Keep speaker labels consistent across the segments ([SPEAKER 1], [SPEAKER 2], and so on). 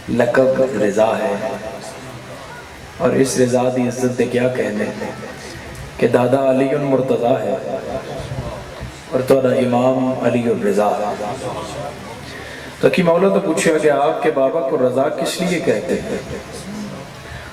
[SPEAKER 1] لقب رضا ہے، اور اس رضا دی عزت دے کیا کہنے کہ دادا علی المرتضیٰ ہے اور تھوڑا امام علی الرضا ہے۔ تو کہ مولا تو پوچھا کہ آپ کے بابا کو رضا کس لیے کہتے ہیں؟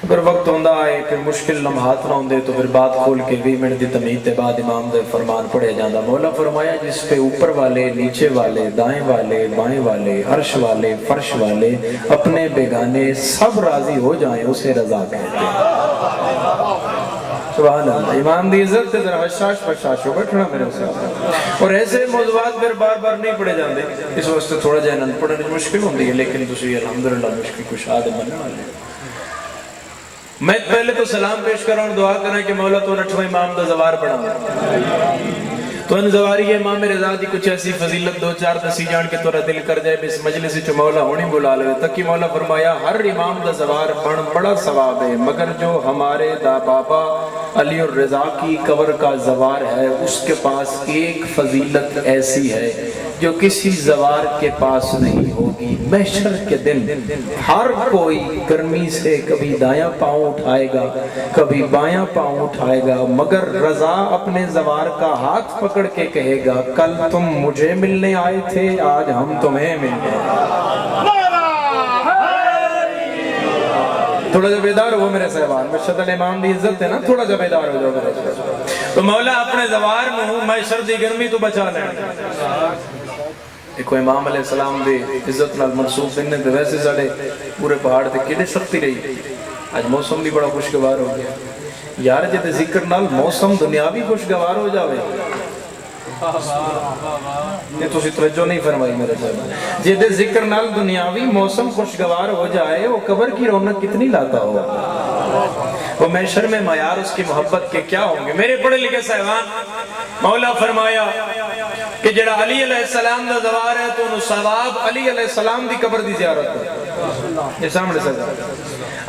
[SPEAKER 1] اگر وقت ہوندہ آئے پھر مشکل لمحات نہ ہوندے تو پھر بات کھول کے 20 منٹ دی تمہید کے بعد امام دے فرمان پڑھے جاندہ۔ مولا فرمایا جس پہ اوپر والے، نیچے والے، دائیں والے، بائیں والے، عرش والے، فرش والے، اپنے بیگانے سب راضی ہو جائیں اسے رضا کہتے ہیں۔ سبحان اللہ۔ امام دی عزت تے ذرا حشاش پشاش ہو بیٹھنا میرے ساتھ، اور ایسے موضوعات پھر بار بار نہیں پڑھے جاندے، اس واسطے تھوڑا جہنن پڑھنے مشکل ہوندی ہے، لیکن تسی الحمدللہ مشکل کشاد بننے والے۔ میں پہلے تو سلام پیش کر رہا ہوں، دعا کرنا کہ مولا تو نٹھو امام دا زوار بڑھا، تو ان زواری امام رضا دی کچھ ایسی فضیلت دو چار دسی جان کے تورا دل کر جائے اس مجلس چ مولا ہونی بلا لے۔ تکی مولا فرمایا ہر امام دا زوار بڑھ بڑا ثواب ہے، مگر جو ہمارے دا بابا علی الرضا کی قبر کا زوار ہے اس کے پاس ایک فضیلت ایسی ہے جو کسی زوار کے پاس نہیں ہوگی۔ محشر کے دن ہر کوئی گرمی سے کبھی دایاں پاؤں اٹھائے گا، کبھی بایاں پاؤں اٹھائے گا، مگر رضا اپنے زوار کا ہاتھ پکڑ کے کہے گا کل تم مجھے ملنے آئے تھے، آج ہم تمہیں ملنے آئے۔ تھوڑا جا بیدار ہو میرے صاحبان، مشہد الامام دی عزت ہے نا، تھوڑا جا بیدار ہو جاؤ میرے صاحبان۔ تو مولا اپنے زوار میں محشر دی گرمی تو بچا لیں۔ ایک امام علیہ السلام دی عزت نال منصوب دن نے ویسے ساڑے پورے پہاڑ تے کیڑے سختی رہی، آج موسم بھی بڑا خوشگوار ہو گیا یار، جے ذکر نال موسم دنیاوی خوشگوار ہو جاوے، یہ تو سی توجہ نہیں فرمائی میرے صاحب، جے ذکر نال دنیاوی موسم خوشگوار ہو جائے وہ قبر کی رونق کتنی لاتا ہو، وہ محشر میں معیار اس کی محبت کے کیا ہوں گے۔ میرے پڑھے لکھے صاحبان، مولا فرمایا کہ جڑا علی علیہ السلام دا زوار ہے تو انہوں ثواب علی علیہ السلام دی قبر دی زیارت ہے۔ یہ سامنے سے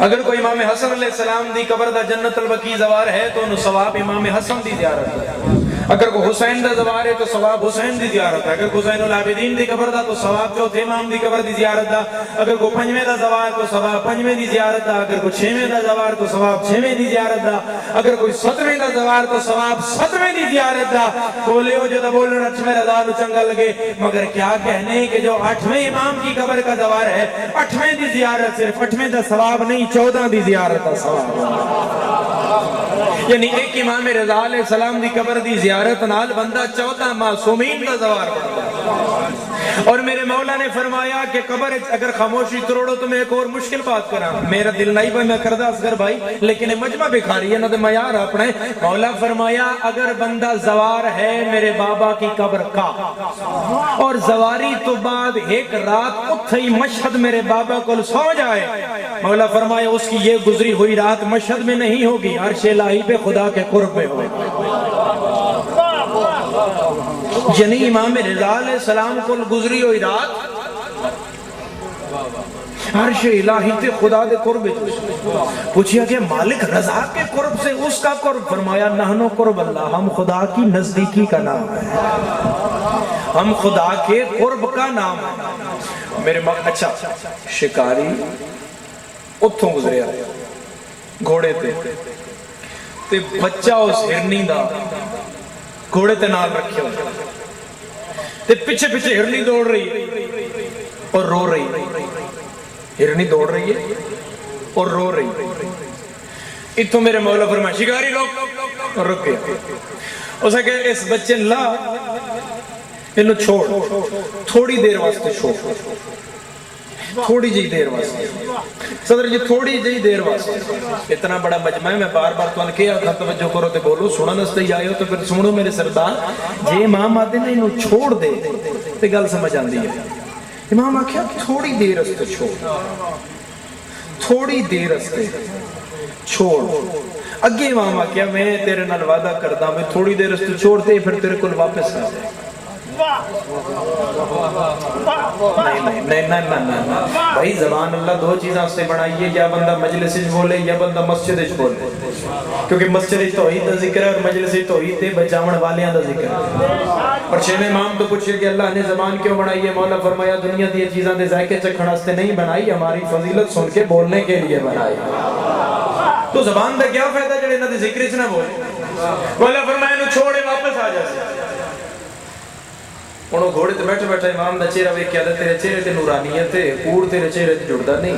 [SPEAKER 1] اگر کوئی امام حسن علیہ السلام دی قبر دا جنت البقیع زوار ہے تو انہوں ثواب امام حسن دی زیارت ہے۔ اگر کوئی حسین دا زوار ہے تو ثواب حسین دی زیارت ہے۔ اگر حسین العابدین دی قبر دا تو ثواب چوتھے امام دی قبر دی زیارت ہے۔ اگر کوئی پنجویں دا زوار تو ثواب پنجویں دی زیارت ہے۔ اگر کوئی چھویں دا زوار تو ثواب چھویں دی زیارت ہے۔ اگر کوئی ستویں دا زوار تو ثواب ستویں دی زیارت ہے۔ بولے ہو جو دا بولنا اٹھویں رضا نو چنگا لگے، مگر کیا کہنے کہ جو 8ویں امام کی قبر کا زوار ہے 8ویں دی زیارت صرف 8ویں دا ثواب نہیں 14 دی زیارت ہے ثواب، یعنی ایک امام رضا علیہ السلام دی قبر دی زیارت نال بندہ 14 معصومین کا زوار بنتا ہے۔ اور میرے مولا نے فرمایا کہ قبر اگر خاموشی توڑو تو میں ایک اور مشکل بات کرا، میرا دل نہیں بھائی میں کردہ اصغر بھائی، لیکن مجمع بکھاری ہے نہ تو معیار اپنے۔ مولا فرمایا اگر بندہ زوار ہے میرے بابا کی قبر کا اور زواری تو بعد ایک رات اتھائی مشہد میرے بابا کو سو جائے، مولا فرمایا اس کی یہ گزری ہوئی رات مشہد میں نہیں ہوگی، عرش الہی پہ خدا کے قرب میں ہوگی۔ یعنی امام رضا علیہ السلام کو گزری ہوئی رات عرش الہی تے خدا دے قرب، پوچھیا کہ مالک رضا کے قرب سے اس کا قرب، فرمایا نحنو قرب اللہ، ہم خدا کی نزدیکی کا نام ہے، ہم خدا کے قرب کا نام ہے۔ میرے اچھا شکاری اتھوں گزریا گھوڑے تے بچہ اس ہرنی دا گھوڑے تے نال رکھے ہوئے تے پیچھے پیچھے ہرنی دوڑ رہی ہے اور رو رہی ہے، ہرنی دوڑ رہی ہے اور رو رہی ہے۔ اتھوں میرے مولا فرمایا شکاری لوگ اور رک گیا، اسے کہ اس بچے لا انہوں چھوڑ، تھوڑی دیر واسطے چھوڑ، تھوڑی جی دیر واسطے صدر جی، تھوڑی جی دیر واسطے۔ اتنا بڑا مجمع ہے، میں بار بار تو انکے آتا توجہ کرو تے بولو، سونا نستے ہی آئے ہو تو پھر سنو میرے سردار، جے امام آتے نے انہوں چھوڑ دے تے گل سمجھ آن دی ہے۔ امام آکھیا تھوڑی دیر استے چھوڑ، تھوڑی دیر استے چھوڑ۔ اگے امام آکھیا میں تیرے نال وعدہ کردہ میں تھوڑی دیر استے چھوڑتے پھر تیرے کل واپس آ جائے۔ نہیں بھائی زبان اللہ دو چیزاں سے بنائی ہے، یا بندہ مجلس بولے یا بندہ مسجد بولے، کیونکہ مسجد توحید دا ذکر ہے اور مجلس توحید دے بچاون والیاں دا ذکر ہے۔ اور چھویں امام تو پوچھے کہ اللہ نے زبان کیوں بنائی ہے؟ مولا فرمایا دنیا دی چیزاں دے ذائقے چکھن واسطے نہیں بنائی، ہماری فضیلت سن کے بولنے کے لیے بنائی۔ تو زبان دا کیا فائدہ جڑے انہاں دے ذکر وچ نہ بولے؟ مولا فرمایا نو چھوڑے واپس آ جا۔ انہوں گھوڑے تے بیٹھے بیٹھے امام دا چہرہ ویکھ کے تیرے چہرے تے نورانیت ہے، کوڑ تیرے چہرے تے جڑدا نہیں،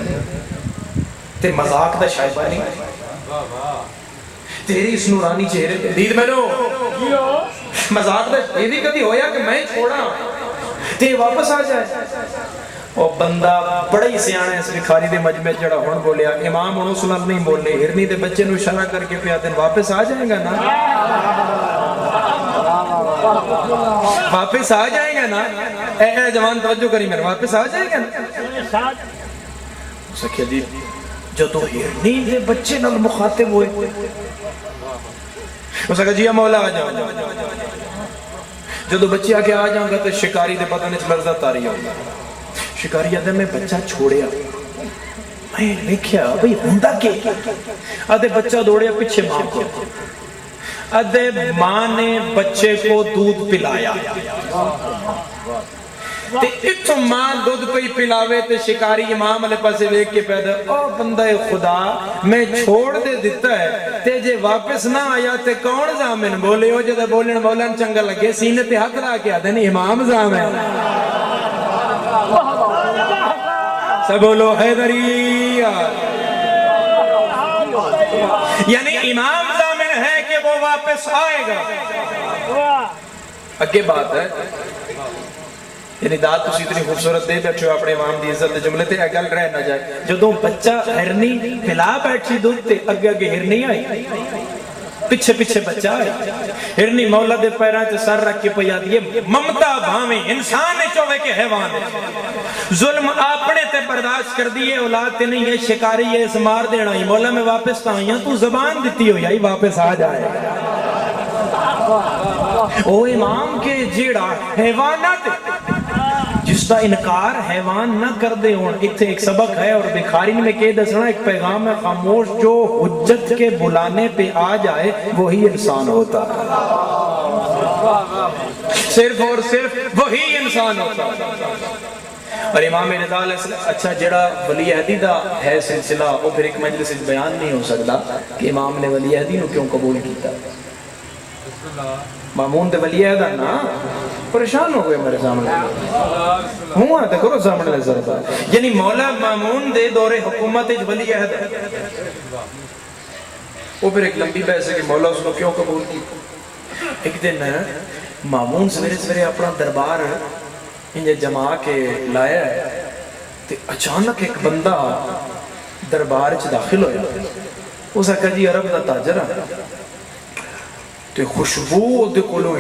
[SPEAKER 1] تے مذاق دا شائبہ نہیں، تیری اس نورانی چہرے تے دید میں نو مذاق دا یہ بھی کبھی ہویا کہ میں چھوڑا تے واپس آ جائے۔ اور بندہ بڑا ہی سیانا ہے اس بکھاری دے مجمع جڑا ہون بولیا، امام انہوں سلام نہیں بولنے، ہرنی دے بچے نو اشارہ کر کے پیا دن واپس آ جائیں گا نا، واپس آ جائیں گا نا، اے جوان توجہ کری میرے، واپس آ جائیں گا نا۔ سکھیا جی جدو ہرنی دے بچے نال مخاطب ہوئے، اس نے کہا جی مولا آ جاؤ، جدو بچے آگے آ جاؤں گا تو شکاری دے بدن اس لرزہ تاری ہوگا۔ شکاری آدھے میں بچہ چھوڑیا، میں دیکھیا بھئی ہوندہ کے آدھے بچہ دوڑیا پیچھے ماں کو، آدھے ماں نے بچے کو دودھ پلایا، تے اتھو ماں دودھ پہ پلاوے تے شکاری امام علیہ پاسے ویک کے پیدا، او بندہ خدا میں چھوڑ دے دیتا ہے تے جے واپس نہ آیا تے کون زامن بولے ہو؟ جدہ بولن مولان چنگا لگے سینے تے ہاتھ رہا کیا دیں امام زامن، سب بولو حیدری، یعنی امام زامن ہے کہ وہ واپس آئے گا۔ اگے بات ہے یعنی داد تسی اتنی خوبصورت دے بیٹھے ہو اپنے امام دی عزت دے جملے تے اگل رہ نہ جائے، جدوں بچہ ہرنی پلا بیٹھی دودھ تے اگے اگے ہرنی آئی، پیچھے پیچھے بچہ آئے، ہرنی مولا دے پیران تے سر رکھ کے پیا دیئے ممتا بھاویں انسان چوے کے حیوان ہے، ظلم اپنے تے برداشت کر دیئے، اولاد تے نہیں ہے شکاری ہے اس مار دینا ہی، مولا میں واپس تاہیاں تو زبان دیتی ہو یہی واپس آ جائے۔ او امام کے جیڑا حیوانات جس کا انکار حیوان نہ کر دے ہون، اتھے ایک سبق ہے اور بخاری میں کہہ دسنا ایک پیغام ہے خاموش، جو حجت کے بلانے پہ آ جائے وہی انسان ہوتا ہے، صرف اور صرف وہی انسان ہوتا ہے۔ اور امام رضا علیہ السلام اچھا جڑا ولی عہدی دا ہے سلسلہ وہ پھر ایک مجلس بیان نہیں ہو سکتا کہ امام نے ولی عہدی نو کیوں قبول کیتا۔ مامون دے ولی عہدہ نا پریشان ہو گئے میرے سامنے، ہوں آتے کرو سامنے لے سرطا، یعنی مولا مامون دے دور حکومت ولی عہدہ، وہ پھر ایک لمبی بحث ہے کہ مولا اس کو کیوں قبول کی۔ ایک دن مامون سویرے سویرے اپنا دربار انجھے جما کے لایا ہے، تے اچانک ایک بندہ دربار چ داخل ہویا، اس نے کہا جی عرب دا تاجر ہے، تے خوشبو دے کولو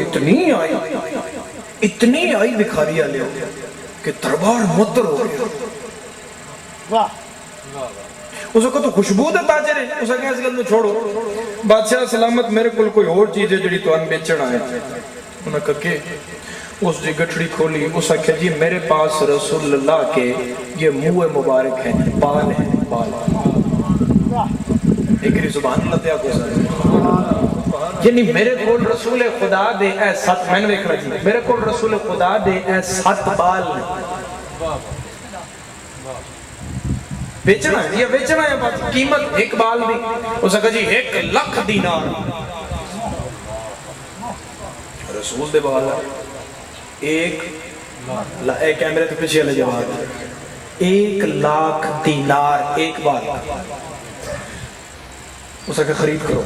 [SPEAKER 1] اتنی آئی بکھاری آلے ہو کہ دربار متر ہو گیا۔ اس نے کہا تو خوشبو دے تاجر ہے، اس نے کہا اس گل چھوڑو، بادشاہ سلامت میرے کل کوئی اور چیز ہے جڑی تو ان بیچنا ہے۔ انہوں نے کہا کہ اس دی گٹھڑی کھولی، اس نے کہا جی میرے پاس رسول اللہ کے یہ منہ مبارک ہیں، بال ہیں، بال۔ ایک زبان اللہ تیا کو سر، یعنی میرے کول رسول خدا دے اے سات، میں نے دیکھ رہا جی میرے کول رسول خدا دے اے 7 بال ہیں، بیچنا ہے یہ بیچنا ہے، قیمت ایک بال دی، اس نے کہا جی 1 لاکھ دینار، رسول دے بال ہے، ایک کیمرے تو پیچھے لے جواب 1 لاکھ دینار ایک بال، اس نے کہا خرید کرو۔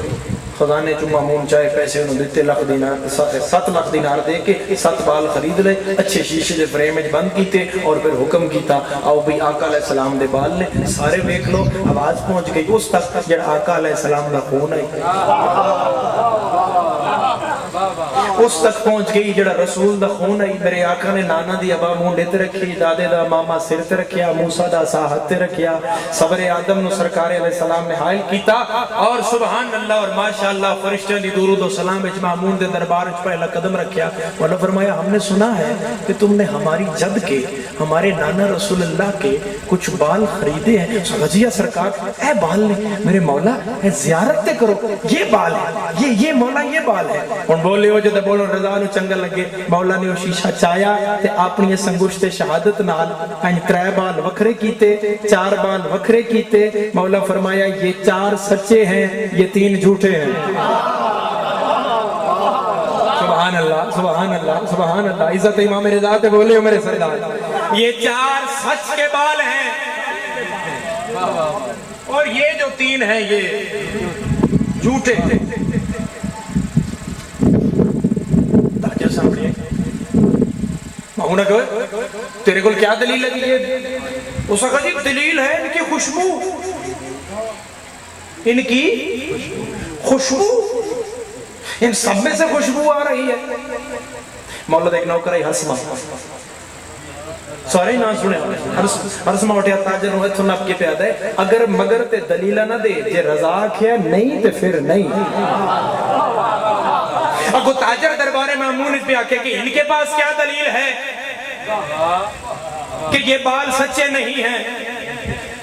[SPEAKER 1] خزانے چو مامون چاہے پیسے انہوں دیتے 7 لاکھ دینار دے کے 7 بال خرید لے، اچھے شیشے دے فریم بند کیتے اور پھر حکم کیتا آؤ بھی آقا علیہ السلام دے بال نے سارے دیکھ لو، آواز پہنچ گئی اس تک جڑا آقا علیہ السلام دا خون ہے، اس تک پہنچ گئی جڑا رسول دا خون آئی میرے آقا نے نانا دی ابا مونڈے تے رکھی دادے دا ماما سر تے رکھیا موسیٰ دا ساحت تے رکھیا صبر آدم نو سرکار علیہ السلام نے حائل کیتا اور سبحان اللہ اور ماشاءاللہ فرشتوں دی درود و سلام اچ مامون دے دربار اچ پہلا قدم رکھیا مولا فرمایا ہم نے سنا ہے کہ تم نے ہماری جد کے ہمارے نانا رسول اللہ کے کچھ بال خریدے ہیں سمجھیا سرکار اے بال نے میرے مولا اے زیارت تے کرو یہ بال ہے یہ مولا یہ بال ہے اور بولے ہو جدے بولو رضا نو چنگا لگے مولا نے وہ شیشہ چایا تے اپنی سنگشت شہادت نال ان 3 بال وکھرے کیتے 4 بال وکھرے کیتے مولا فرمایا یہ 4 سچے ہیں یہ 3 جھوٹے ہیں سبحان اللہ سبحان اللہ سبحان اللہ عزت امام رضا تے بولے ہو میرے سردار یہ 4 سچ کے بال ہیں اور یہ جو 3 ہیں یہ جھوٹے ہیں تاجر سامنے مہونہ کہو تیرے کو کیا دلیل لگی ہے اس کا جی دلیل ہے ان کی خوشبو ان کی خوشبو ان سب میں سے خوشبو آ رہی ہے مولا دیکھ نوکر ہے حسمہ سارے نہ سنے حسمہ اٹھیا تاجر ہوئے تو نب کے پیاد ہے اگر مگر تے دلیلہ نہ دے جے رضا کیا نہیں تے پھر نہیں اگو تاجر دربار مامون اس پہ آکے کہ ان کے پاس کیا دلیل ہے کہ یہ بال سچے نہیں ہیں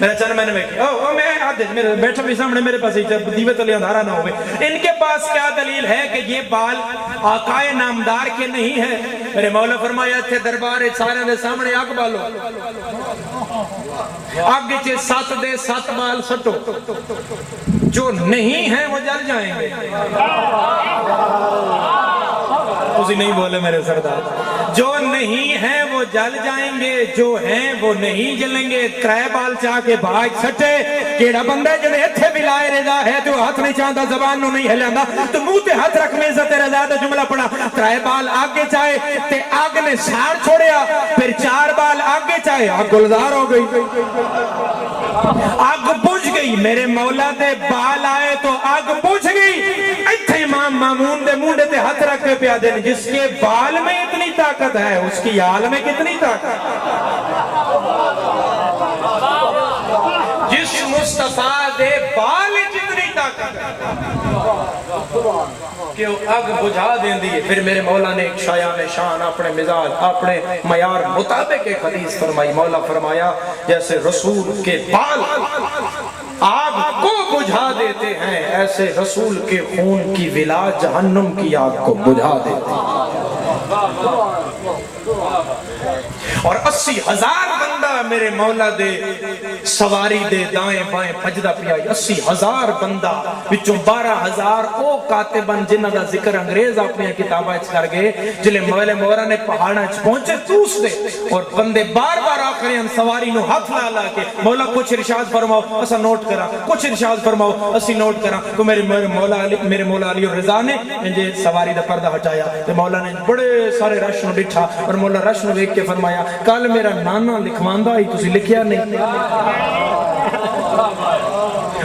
[SPEAKER 1] میرا چانا میں نے میں بیٹھا بھی سامنے میرے پاس دیوے تلے اندھارا نہ ہوئے ان کے پاس کیا دلیل ہے کہ یہ بال آقائے نامدار کے نہیں ہیں میرے مولا فرمایا تھے دربار سارے دے سامنے آگ بالو آگے چے 7 دے 7 بال سٹو جو نہیں ہیں وہ جل جائیں گے اسی نہیں بولے میرے سردار جو نہیں ہیں وہ جل جائیں گے جو ہیں وہ نہیں جلیں گے 3 بال چاہ کے بھاگ سٹے کیڑا بندہ جنہیں اتھے بھی لائے رضا ہے جو ہاتھ نہیں چاہتا زبان نو نہیں ہلیاندہ تو منہ تے ہاتھ رکھ میں عزت رضا دا جملہ پڑا 3 بال آگے چاہے تے آگ نے ساڑ چھوڑیا پھر 4 بال آگے چاہے آگ گلزار ہو گئی آگ بجھ گئی میرے مولا دے بال آئے تو آگ بجھ گئی ایتھے امام مامون دے مونڈے تے ہاتھ رکھ کے پیادے جس کے بال میں اتنی طاقت ہے اس کی آل میں کتنی طاقت جس مصطفیٰ دے بال جتنی طاقت کہ وہ اگ بجھا دیں دی پھر میرے مولا نے ایک شایان شان اپنے مزاج اپنے معیار مطابق ایک حدیث فرمائی مولا فرمایا جیسے رسول کے بال آگ کو بجھا دیتے ہیں ایسے رسول کے خون کی ولا جہنم کی آگ کو بجھا دیتے ہیں اور 80,000 بندہ میرے مولا دے سواری دے دائیں بائیں پجدہ پیائی 80,000 بندہ بچوں 12,000 او کاتبن جنہ دا ذکر انگریز اپنی کتابہ اچھ کر گئے جلے مولا مورا نے پہاڑا اچھ پہنچے توس دے اور بندے بار بار آخری ان سواری نو ہاتھ لالا کے مولا کچھ ارشاد فرماؤ اسا نوٹ کرا کچھ ارشاد فرماؤ اسی نوٹ کرا تو میرے مولا علی اور رضا نے انجھے سواری دا پردہ ہٹایا تو مولا نے بڑے سارے رش نو بٹھا اور مولا رش نو ایک کے فرمایا کل میرا نانا لکھواندہ ہی تسی لکھیا نہیں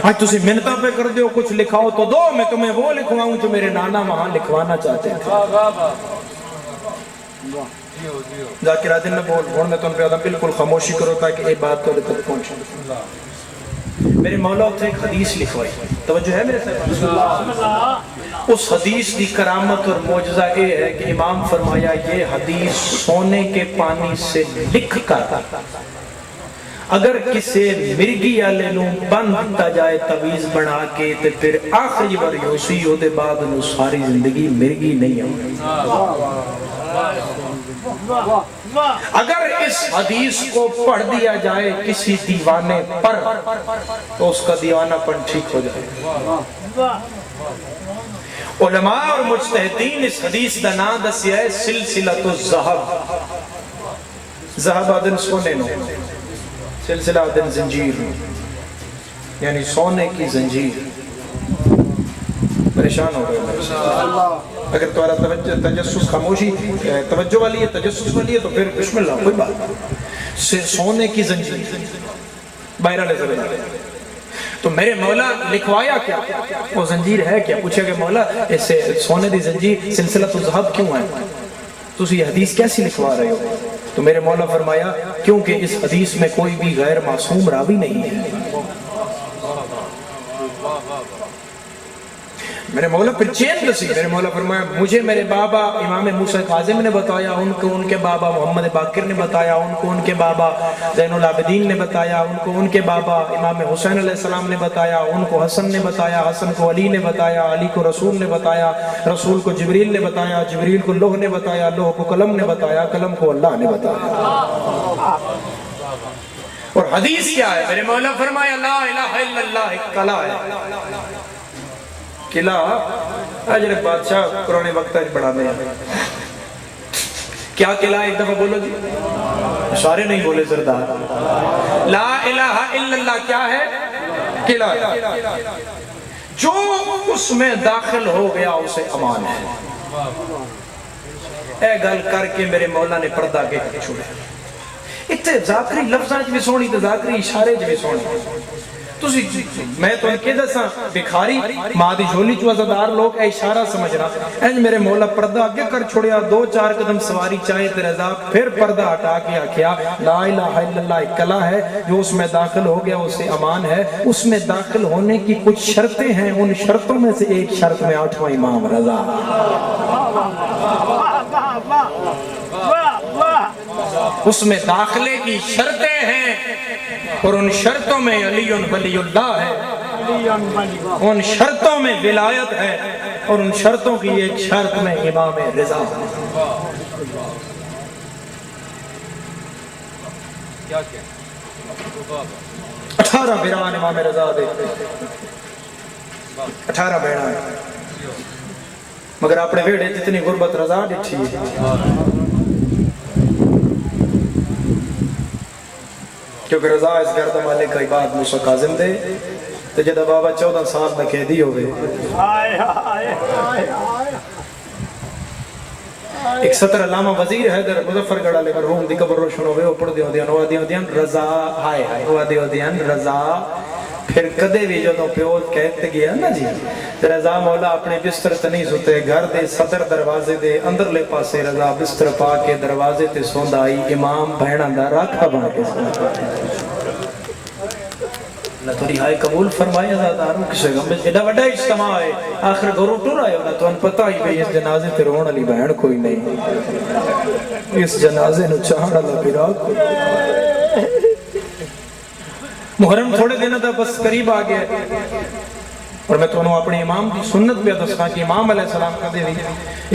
[SPEAKER 1] آج تسی منتہ پہ کر دیو کچھ لکھاؤ تو دو میں تمہیں وہ لکھواؤں جو میرے نانا وہاں لکھوانا چاہتے تھے ذاکرہ دن میں بول میں تم پہ آدم بالکل خاموشی کرو تاکہ ایک بات تو تک پہنچے میرے مولا اتنے ایک حدیث لکھوائی توجہ ہے میرے ساتھ اس حدیث دی کرامت اور معجزہ یہ ہے کہ امام فرمایا یہ حدیث سونے کے پانی سے لکھ کر اگر کسے مرگی آلے نو بندتا جائے تویز بنا کے تو پھر آخری بار یوسی ہو دے بعد نو ساری زندگی مرگی نہیں ہو اگر اس حدیث کو پڑھ دیا جائے کسی دیوانے پر تو اس کا دیوانہ پن ٹھیک ہو جائے علماء اور مجتہدین اس حدیث دا نام دسیا ہے سلسلۃ الذہب ذہب آدن سونے نو سلسلہ آدن زنجیر یعنی سونے کی زنجیر پریشان ہو گئے اگر تمہارا تجسس خاموشی توجہ والی ہے تجسس والی ہے تو پھر بسم اللہ کوئی بات سونے کی زنجیر باہر علیہ تو میرے مولا لکھوایا کیا؟ وہ زنجیر ہے کیا؟ پوچھا کہ مولا اس سے سونے دی زنجیر سلسلۃ الذھب کیوں ہے؟ تو یہ حدیث کیسی لکھوا رہے ہو؟ تو میرے مولا فرمایا کیونکہ اس حدیث میں کوئی بھی غیر معصوم راوی نہیں ہے۔ میرے مولا پھر چین دسی، میرے مولا فرمایا مجھے میرے بابا امام موسیٰ کاظم نے بتایا، ان کو ان کے بابا محمد باقر نے بتایا، ان کو ان کے بابا زین العابدین نے بتایا، ان کو ان کے بابا امام حسین علیہ السلام نے بتایا، ان کو حسن نے بتایا، حسن کو علی نے بتایا، علی کو رسول نے بتایا، رسول کو جبریل نے بتایا، جبریل کو لوح نے بتایا، لوح کو قلم نے بتایا، قلم کو اللہ نے بتایا۔ اور حدیث کیا ہے؟ میرے مولا فرمایا لا الہ الا اللہ ایک قلعہ ہے، قلعہ اجرک بادشاہ قرآن وقت آج بڑھانے ہیں۔ کیا قلعہ؟ ایک دفعہ بولو جی، سارے نہیں بولے سردار۔ لا الہ الا اللہ کیا ہے؟ قلعہ۔ جو اس میں داخل ہو گیا اسے امان ہے۔ اے گل کر کے میرے مولا نے پردہ کے چھوڑے۔ اتنے ذاکری لفظاں بھی سونی تو ذاکری اشارے بھی سونی۔ میں تو ان کے دساں بکھاری ماں دی جھولی چو عزدار لوگ اے اشارہ سمجھنا۔ اینج میرے مولا پردہ آگے کر چھوڑیا، 2-4 قدم سواری چاہے تیرے رضا، پھر پردہ ہٹا کے آکھیا لا الہ الا اللہ ایک قلعہ ہے، جو اس میں داخل ہو گیا اسے امان ہے۔ اس میں داخل ہونے کی کچھ شرطیں ہیں، ان شرطوں میں سے ایک شرط میں 8واں امام رضا۔ اس میں داخلے کی شرطیں ہیں اور ان شرطوں میں علی ولی اللہ ہے، ان شرطوں میں ولایت ہے، اور ان شرطوں کی ایک شرط میں امام رضا ہے۔ 18 بیران امام رضا دے، 18 بیران، مگر اپنے ویڑے جتنی غربت رضا ڈٹھی ہے، کیونکہ رضا اس گرد مالک کا عباد موسیٰ کاظم دے تو جدہ بابا 14 سال میں قیدی ہوئے۔ ایک سطر علامہ وزیر حیدر مظفر گڑھا لے کر روم دی قبر روشن ہوئے، اوپر دیو دیان ہوا دیو دیان رضا ہائے ہوا دیو دیان رضا۔ پھر کدے بھی جو پیوت کہتے گیا نا جی، رضا مولا اپنے بستر تنی ستے، گھر دے صدر دروازے دے اندر لے پاسے رضا بستر پا کے دروازے تے سوندا آئی، امام بہنہ دا راکھا بنا کے سوندا۔ اللہ تو رہائی قبول فرمائے ازاداروں کسے گم میں ایڈا وڈا اجتماع ہے، آخر گھروں ٹور آئے ہونا تو ان پتہ ہی بھی اس جنازے تے رون علی بہن کوئی نہیں، اس جنازے نو چاہڑ اللہ پیراک کوئی نہیں۔ محرم تھوڑے دینا تھا بس قریب آ گیا، اور میں تو انہوں اپنی امام کی سنت پہ دسنا کہ امام علیہ السلام کدے بھی،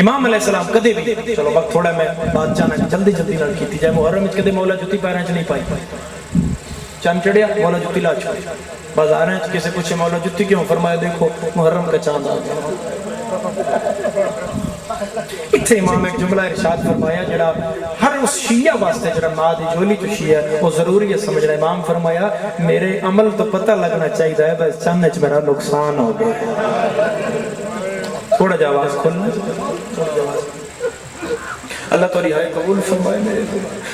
[SPEAKER 1] امام علیہ السلام کدے بھی، چلو وقت تھوڑا میں بات جانا جلدی جلدی نہ کی تھی جائے۔ محرم کدے مولا جتی پیریں چ نہیں پائی، چاند چڑھیا مولا جتی لا چھوڑی، بازار ہیں کسی پوچھے مولا جتی کیوں؟ فرمایا دیکھو محرم کا چاند آ گیا۔ اتھے امام ایک جملہ ارشاد فرمایا جڑا ہر اس شیعہ واسطے جڑا ماں دی جھولی تو شیعہ وہ ضروری ہے سمجھنا۔ امام فرمایا میرے عمل تو پتہ لگنا چاہیے ہے، بس چند وچ میرا نقصان ہو گیا۔ تھوڑا جا آواز کھولنا، اللہ تو رہائی قبول فرمائے میرے۔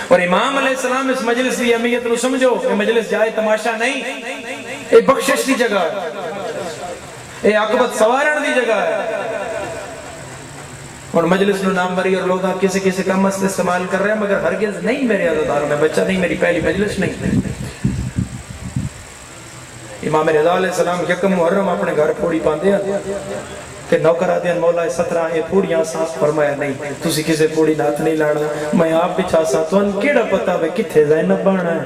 [SPEAKER 1] اور امام علیہ السلام اس مجلس کی اہمیت نو سمجھو، یہ مجلس جائے تماشا نہیں، یہ بخشش دی جگہ ہے، یہ عاقبت سوارن دی جگہ ہے۔ اور مجلس نو نام بری اور لوگ کسی کسی کم است استعمال کر رہے ہیں، مگر ہرگز نہیں میرے عزادار میں بچہ نہیں، میری پہلی مجلس نہیں۔ امام رضا علیہ السلام یکم محرم اپنے گھر پھوڑی پاندے ہیں کہ نوکر آدھے ہیں مولا 17 یہ پھوڑیاں ساتھ فرمایا نہیں، تسی کسے پھوڑی نات نہیں لانا، میں آپ بچھا سا تو ان کیڑا پتا بے کتھے زینب بانا ہے۔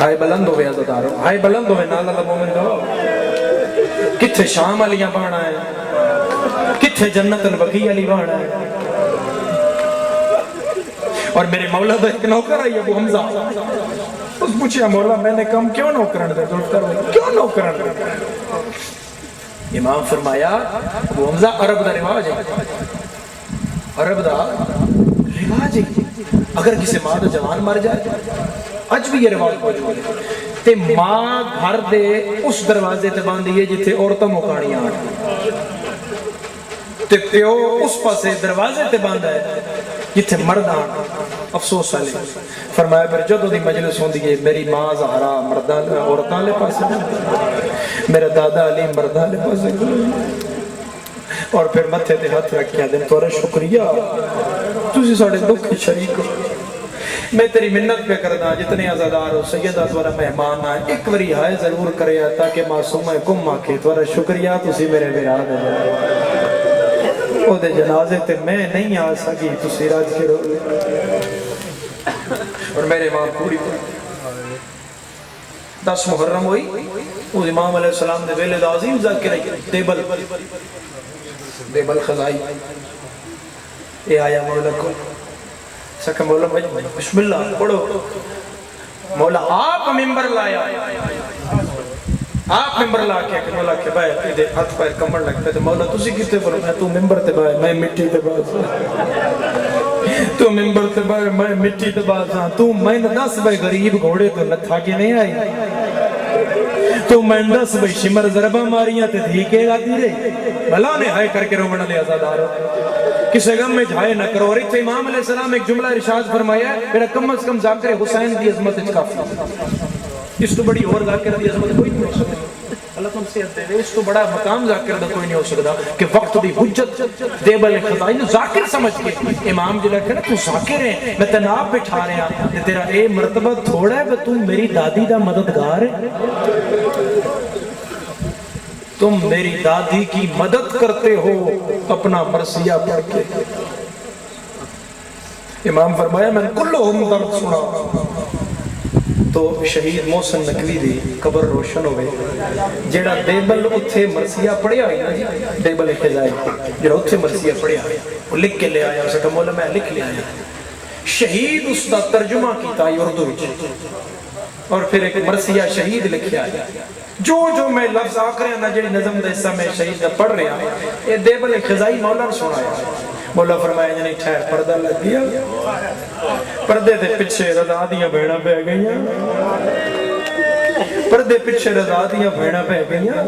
[SPEAKER 1] ہائے بلند ہوئے عزاداروں، ہائے بلند ہوئے نالا اللہ مومن کہو، کتھے شام علیاں بانا ہے، کتھے جنت البقیع علی بانا ہے۔ اور میرے مولا دا ایک نوکر آئی ابو حمزہ، اس پوچھیا مولا میں نے کم کیوں نوکرن دے، ذوالفقار ہوئی کیوں نوکرن دے؟ امام فرمایا ابو حمزہ عرب دا رواج ہے، عرب دا رواج ہے، اگر کسی ماں دا جوان مر جائے اج بھی یہ رواج موجود ہے تے ماں گھر دے اس دروازے تے باندھی ہے جتھے عورتوں مکانیاں آنے، تے پیو اس پاسے دروازے تے باندھا ہے جتھے مرد آنے۔ افسوس والے فرمایا پھر جدوں دی مجلس ہوندی ہے میری ماں زہرا مرداں عورتاں لے پاسے میرا دادا علی مرداں لے پاسے اور پھر متھے تے ہاتھ رکھیا دن تورا شکریہ تسی ساڈے دکھ شریک ہو میں تیری منت پہ کرنا جتنے عزادار ہو سیدہ تورا مہمان آئے ایک وری ہائے ضرور کرے تاکہ معصوم کم آکے تورا شکریہ تسی میرے براد ہے او دے جنازے تے میں نہیں آ سکی تسی راج کے رو اور میرے ماں پوری 10 محرم ہوئی وہ امام علیہ السلام نے ویلے دا عظیم ذکر دیبل خزائی اے آیا مولا کو سکہ مولا بسم اللہ پڑھو مولا آپ ممبر لایا آپ ممبر لا کے کہ مولا کے بھائی ادھے ہاتھ پیر کمر لگتے تھے مولا تسی کتے بولو میں تو ممبر تے بھائی میں مٹی تے باز تو ممبر تے بھائی میں مٹی تے باز تو میں دس بھائی غریب گھوڑے تو نتھا کے نہیں آئی تو میں دس بھائی شمر ضربہ ماریاں تے دھیکے آتی رہے بھلا نے ہائے کر کے رومنہ لے آزادار کسے غم میں جھائے نہ کرو اور اتھے امام علیہ السلام ایک جملہ ارشاد فرمایا ہے میرا کم از کم ذاکر حسین دی عظمت اچ کافی اس تو بڑی اور ذاکر دی عظمت کوئی نہیں ہو سکتا اللہ تم سے دے اس تو بڑا مقام ذاکر دا کوئی نہیں ہو سکتا کہ وقت دی حجت دیبل خزائن ذاکر سمجھ کے امام جلہ کہنا تو ذاکر ہے میں تناب بٹھا رہے ہیں تیرا اے مرتبہ تھوڑا ہے کہ تم میری دادی دا مددگار ہے تم میری دادی کی مدد کرتے ہو اپنا مرثیہ پڑھ کے امام فرمایا میں نے کلہم درد سنا تو شہید محسن نقوی دی قبر روشن ہوئے جیڑا دیبل اتھے مرثیہ پڑھیا ہوئی نا جی دیبل خزائی جیڑا اتھے مرثیہ پڑھیا ہوئی وہ لکھ کے لے آیا اسے کہا مولا میں لکھ لے آیا شہید اس دا ترجمہ کیتا ہے اردو اور پھر ایک مرثیہ شہید لکھیا ہے جو میں لفظ آکھ رہے ہیں نا جڑی نظم دا حصہ میں شہید دا پڑھ رہے ہیں یہ دیبل خزائی مولا نے سنایا مولا فرمایا جنہیں ٹھہر پردہ لگ گیا پردے دے پچھے رضا دیاں بھیڑا پہ گئیاں پردے پچھے رضا دیاں بھیڑا پہ گئیاں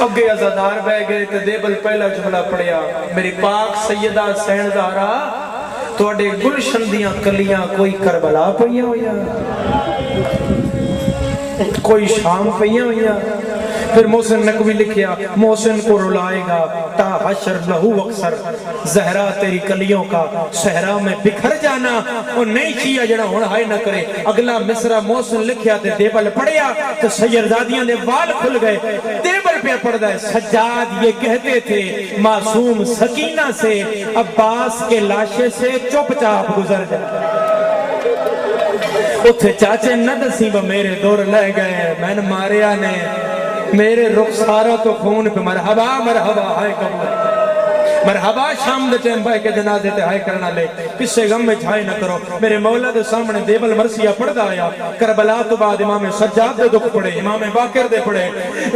[SPEAKER 1] اگے عزادار بہ گئے تے دیبل پہلا جملہ پڑھیا میری پاک سیدہ سین زہرا توڑے گلشن دیاں کلیاں کوئی کربلا پہیاں ہویا کوئی شام پہیاں ہویا پھر محسن نقوی لکھیا محسن کو رلائے گا تا حشر لہو اکثر زہرا تیری کلیوں کا صحرا میں بکھر جانا اور نہیں کیا جڑا ہونا ہائے نہ کرے اگلا مصرہ محسن لکھیا تے دیبل پڑھیا تو سیردادیاں دے وال کھل گئے دیبل پہ پڑھ دائے سجاد یہ کہتے تھے معصوم سکینہ سے عباس کے لاشے سے چپ چاپ گزر جائے اتھے چاچے نہ دسی وہ میرے دور لے گئے میں نے ماریا نے میرے رخسارہ تو خون پہ مرحبا مرحبا ہائے قبول مرحبا شام دے ٹیم بھائی کے جنازے تے ہائے کرنا لے کسے غم میں جھائے نہ کرو میرے مولا دے سامنے دیبل مرثیہ پڑھ دا آیا کربلا تو بعد امام سجاد دے دکھ پڑے امام باقر دے پڑے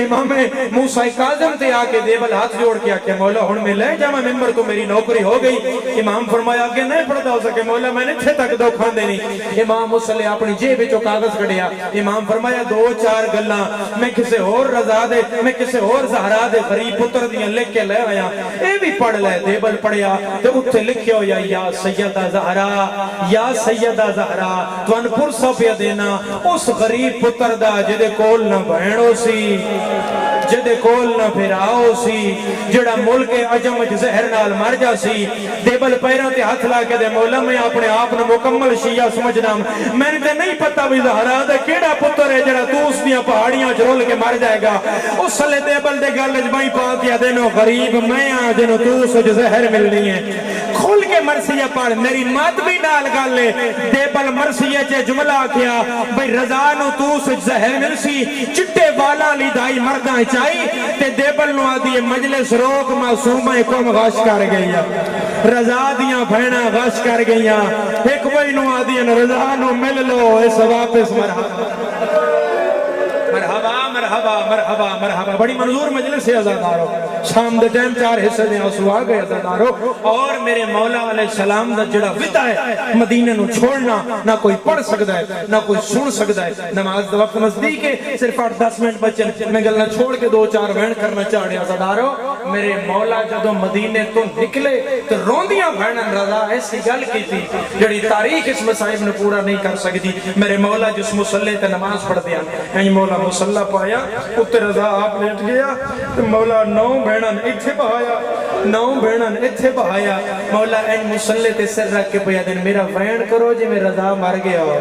[SPEAKER 1] امام موسیٰ کاظم تے آکے دیبل ہاتھ جوڑ کیا کہ مولا ہن میں لے جا میں ممبر تو میری نوکری ہو گئی امام فرمایا کہ نہیں پڑھتا ہو سکے مولا میں نے چھے تک دو کھان دینی امام مسلح اپنی جیب جو کاغذ کڑیا امام فرمایا 2-4 گلاں میں کسے اور رضا دے میں کسے اور زہرا دے غریب پتر دیاں لکھ کے لے آیا اے بھی پڑھ لے دیبل پڑھیا تو اتھے لکھے ہو یا سیدہ زہرا تو انپور سا پیا دینا اس غریب پتر دا جدے کول نہ بہنو سی جدے کول نہ پھراؤ سی جڑا ملک عجم زہر نال مر جا سی دیبل پیروں تے ہاتھ لا کے دے مولا میں اپنے آپ نے مکمل شیعہ سمجھنا میں نے نہیں پتا بھی زہرا دے کیڑا پتر ہے جڑا تو اس دیاں پہاڑیاں جرول کے مر جائے گا اس سلے دیبل دے گل جبائی پا کیا دینو غریب میں آ جنو تو سج زہر ملنی ہے کھول کے مرثیہ پڑھ میری مات بھی نال گل لے دیبل مرثیہ چے جملہ کیا بھئی رضا نو تو سج زہر ملسی چٹے والا لی دائی مرداں چائی تے دیبل نو آدھی مجلس روک معصومہ کم غش کر گئیا رضا دیاں بھینا غش کر گئیا ایک وہی نو آدھی رضا نو مل لو اس واپس مرحبا مرحبا مرحبا مرحبا مرحبا. بڑی منظور مجلس ہے عزادارو. شام دے ٹائم 4 حصے دے آنسو آ گئے عزادارو. اور میرے مولا علیہ السلام دا جڑا ودا ہے مدینے نو چھوڑنا نہ کوئی پڑھ سکتا ہے نہ کوئی سن سکتا ہے. نماز دا وقت نزدیک ہے, صرف 8-10 منٹ بچے. میں گلنا چھوڑ کے 2-4 وین کرنا چاہ رہا عزادارو. میرے مولا جدو مدینے تو نکلے تو روندیاں بھینن رضا ایسی گل کی تھی جڑی تاریخ اس مصائب نے پورا نہیں کر سکتی. میرے مولا جس مسلح تے نماز پڑھ دیا این مولا مسلح پایا اتنے رضا آپ لیٹ گیا تو مولا 9 بھینن اتھے بہایا 9 بھینن اتھے بہایا. مولا این مسلح تے سر رکھ کے پیا دن میرا وین کرو جی میں رضا مر گیا ہو,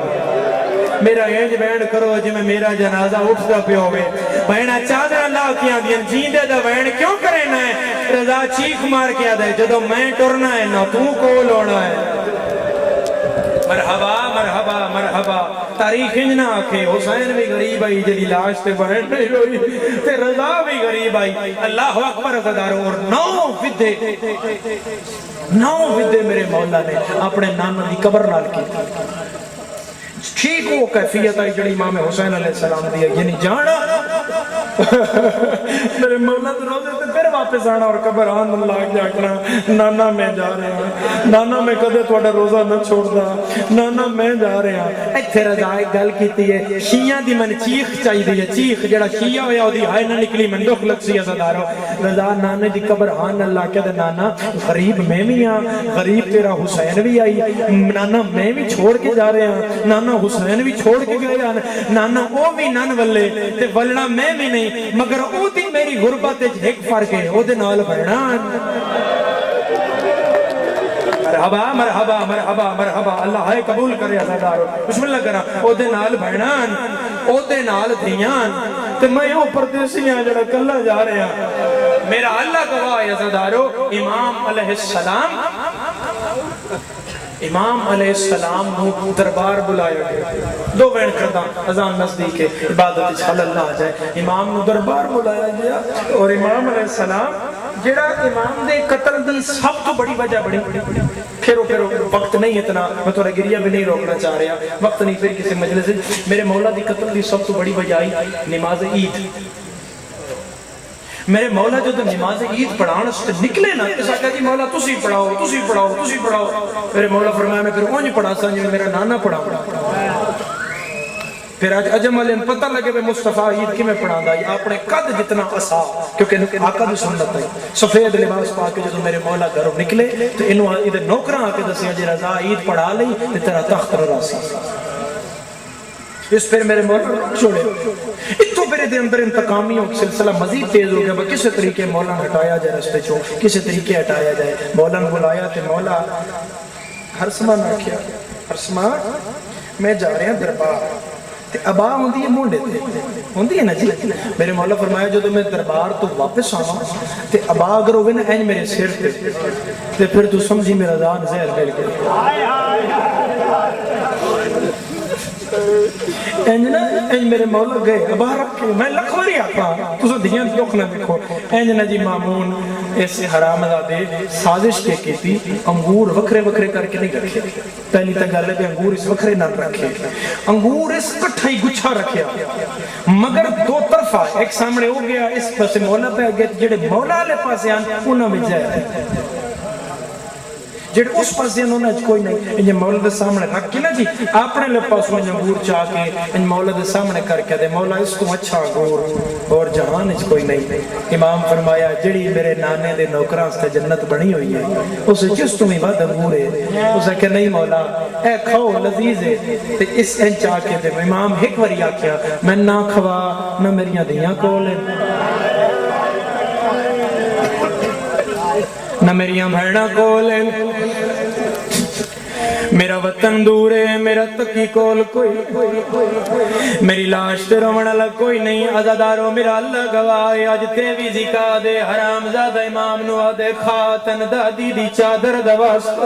[SPEAKER 1] میرا اینج وین کرو جی میں میرا جنازہ اٹھتا پہ ہوئے. بہنہ چادر اللہ کیا دیا جیندے دا وین کیوں کرنا ہے. رضا چیخ مار کیا دے جدو میں ٹرنا ہے نہ تو کول ہونا ہے. مرحبا مرحبا مرحبا. تاریخ انجنا آکھے حسین بھی غریب آئی جلی لاش تے بہن نہیں ہوئی تے رضا بھی غریب آئی. اللہ اکبر عزادارو. اور 9 ودے میرے مولا نے اپنے نانا دی قبر نال کی. ٹھیک وہ کیفیت آئی جڑی امام حسین علیہ السلام دیا یعنی جانا میرے مولا تو روزے تے پھر واپس آنا اور قبر آن اللہ جاکنا نانا میں جا رہے ہیں نانا میں کدے تھوڑا روزہ نہ چھوڑ دا نانا میں جا رہے ہیں. ایتھے رضا ایک گل کیتی ہے شیعہ دی من چیخ چاہی دی ہے چیخ جڑا شیعہ ہویا ہو دی ہائے نہ نکلی من دکھ لگ سی عزادارو. رضا نانے دی قبر آن اللہ کہتے نانا غریب میں بھی ہاں غریب تیرا حسین بھی آئی نانا میں بھی چھوڑ کے جا رہے ہیں نانا حسین بھی چھوڑ کے گئے نانا او بھی نن ولے تے ولنا میں بھی نہیں مگر او دی میری غربت ایک فرق ہے او دے نال بھرنا. مرحبا مرحبا مرحبا مرحبا. اللہ ہے قبول کرے عزادارو. بسم اللہ کرا. او دے نال بھرنا او دے نال دیان تے میں او پردیسیاں جڑا کلا جا رہے ہیں. میرا اللہ گواہ ہے عزادارو. امام علیہ السلام امام علیہ السلام نو دربار بلایا گیا 2 وین کردہ اذان نزدیک ہے عبادت خل اللہ آ جائے. امام نو دربار بلایا گیا اور امام علیہ السلام جڑا امام دے قتل دی سب تو بڑی وجہ بڑی پھر وقت نہیں اتنا میں تو گریہ بھی نہیں روکنا چاہ رہا وقت نہیں پھر کسی مجلس سے. میرے مولا دی قتل دی سب تو بڑی وجہ آئی نماز عید. میرے مولا جو نماز عید پڑھانا سے نکلے نا اس آگا جی مولا تسی پڑھاؤ تسی پڑھاؤ تسی پڑھاؤ. میرے مولا فرمایا میں پھر اونج پڑھا سا جی میرا نانا پڑھا. پھر آج عجم والے پتہ لگے بے مصطفیٰ عید کی میں پڑھا دا اپنے قد جتنا عصا کیونکہ آقا دی سنت ہے سفید لباس پا کے جو میرے مولا گھروں نکلے تو انہوں ادھر نوکران آ کے دسیا جی رضا عید پڑھا لئی تو تیرا تخت راسا. اس پھر میرے مولا چھوڑے اتو پھر دے اندر انتقامیوں کی سلسلہ مزید تیز ہو گیا. کسی طریقے مولا ہٹایا جائے رستے چھو کسی طریقے ہٹایا جائے. مولا نے بلایا تے مولا ہرسما نہ کیا ہرسما میں جا رہے ہیں دربار تے ابا ہوندی ہے مونڈے تے ہوندی ہے نا جی. میرے مولا فرمایا جو میں دربار تو واپس آواں تے ابا اگر ہوئے نا این میرے سر پہ تے پھر تو سمجھی میرا دان زہر مل گیا. اینج میرے مولا گئے ابا رکھے میں لکھوری آپا تو دھیاں دکھ نہ دیکھو. اینج جی مامون ایسے حرام دے سازش کے کیتی انگور وکھرے وکھرے کر کے نہیں رکھے. پہلی تا گل ہے کہ انگور اس وکھرے نہ رکھے انگور اس کٹھائی گچھا رکھیا مگر 2 طرفہ ایک سامنے ہو گیا اس پاس مولا پہ گئے جڑے مولا لے پاسے آن انہاں میں جائے جڑے اس پاسے انہوں نے کوئی نہیں انہیں مولا دے سامنے رکھ کے نا جی اپنے لے پاس انہیں انگور چاہ کے انہیں مولا دے سامنے کر کے دے مولا اس کو اچھا انگور اور جہان اس کوئی نہیں. امام فرمایا جڑی میرے نانے دے نوکران سے جنت بنی ہوئی ہے اسے جس تمہیں بات انگور ہے اسے کہ نہیں مولا اے کھو لذیذ ہے تے اس ان چاہ کے دے. امام ایک وری آکھیا میں نہ کھوا نہ میریاں دیاں کولے نہ میریاں بھیڑاں کولے میرا وطن دور ہے میرا تکی کول کوئی میری لاش تے رومن والا کوئی نہیں. عزادارو میرا اللہ گواہ اج تے بھی زکا دے حرام زادہ امام نو دے خاتن دادی دی چادر دا واسطہ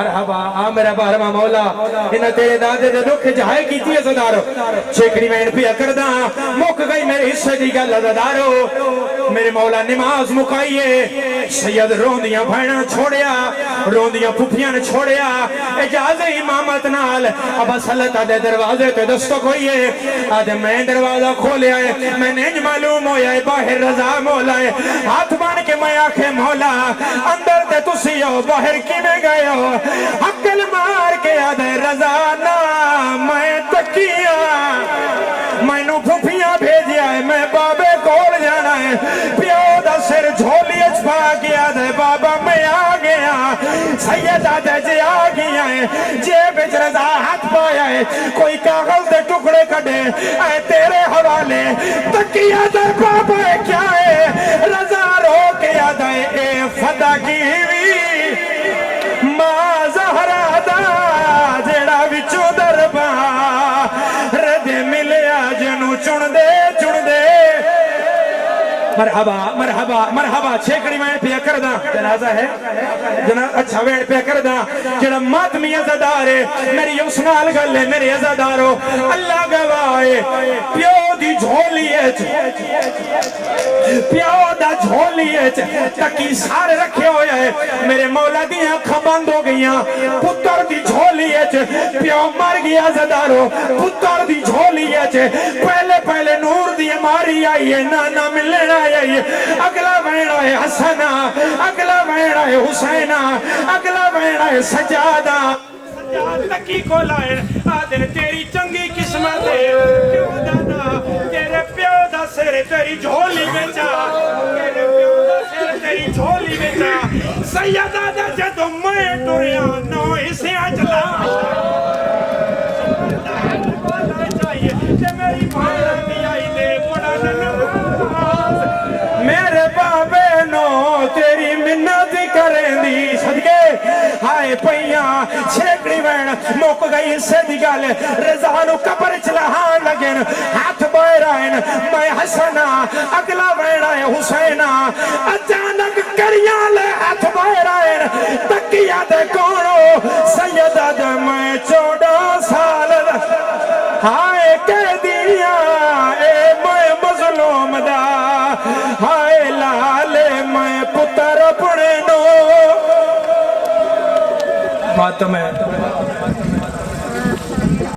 [SPEAKER 1] مرحبا آ میرا بارما مولا انہاں تیرے دادے دے دکھ جہائے کیتی ہے زدارو چھیکڑی میں پیا کردہ مک گئی میرے حصے دی گل زدارو میرے مولا نماز مکائیے سید روندیاں بھائنا چھوڑیا روندیاں پھپیاں چھوڑیا اجازہ امامت نال اب سلطہ دے دروازے تے دستک ہوئیے آدھے میں دروازہ کھولیا ہے میں نے معلوم ہویا ہے باہر رضا مولا ہے ہاتھ بان کے میں آنکھیں مولا اندر تے تسی ہو باہر کی میں گئے ہو حقل مار کے آدھے رضا نا میں تکیا میں نو پھوپیاں بھیجیا ہے میں بابے کول جانا ہے پیو دا سر جھولی اچھپا گیا دے بابا میں آ گیا سید آدھے جے آ گیا ہے جیب اچھ رضا ہاتھ پایا ہے کوئی کاغذ دے ٹکڑے کھڑے اے تیرے حوالے تکیہ در بابا ہے کیا ہے رضا رو کے آدھے اے فدا کی ہوئی ماں زہرہ دا جیڑا وچو دربا ردے ملیا جنو چن دے مرحبا مرحبا مرحبا چھیکڑی میں پیا کردہ جنازہ ہے اچھا ویڑ پیا کردہ جڑا ماتمی عزدار ہے میری اسنال گل ہے میری عزدارو اللہ گواہے پیو دی جھولی پیو دا جھولی تکی سارے رکھے ہویا ہے میرے مولا دی آنکھاں بند ہو گئیاں پتر دی جھولی پیو مر گیا عزدارو پتر دی جھولی پہلے نور دی ماری آئی ہے نانا ملنا اگلا بہنا ہے حسنہ اگلا بہنا ہے حسینہ اگلا بہنا ہے سجادہ سجاد تکی کو لائے آدھے تیری چنگی قسمت ہے پیو دادا تیرے پیو دا سر تیری جھولی میں جا تیرے پیو دا سر تیری جھولی میں جا سیدہ دا جدو میں ٹوریا نو اسے اجلا چاہیے کہ میری بھائی دی آئی دے بڑا نماز میرے بابے نو تیری منت کریں دی صدقے ہائے پیاں چھیکڑی وین موک گئی سے دی گال رضانو کبر چلہان لگن ہاتھ بائرائن میں حسنہ اگلا وین آئے حسینہ اچانک کریاں لے ہاتھ بائرائن تکیہ دے کونو سیدہ دے میں 14 سال ہائے کہہ دیا اے میں مظلوم دا ہائے لالے میں پتر پڑے نو ماتم ہے